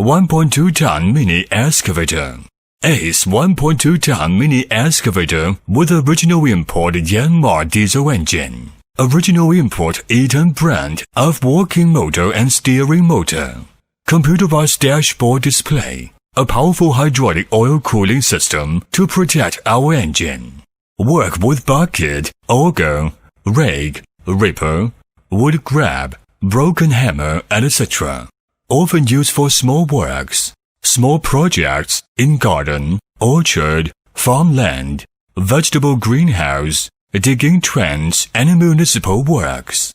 1.2-ton mini excavator. Ace 1.2-ton mini excavator with original import Yanmar diesel engine. Original import Eaton brand of working motor and steering motor. Computerized dashboard display. A powerful hydraulic oil cooling system to protect our engine. Work with bucket, auger, rake, ripper, wood grab, broken hammer, etc. Often used for small works, small projects in garden, orchard, farmland, vegetable greenhouse, digging trench and municipal works.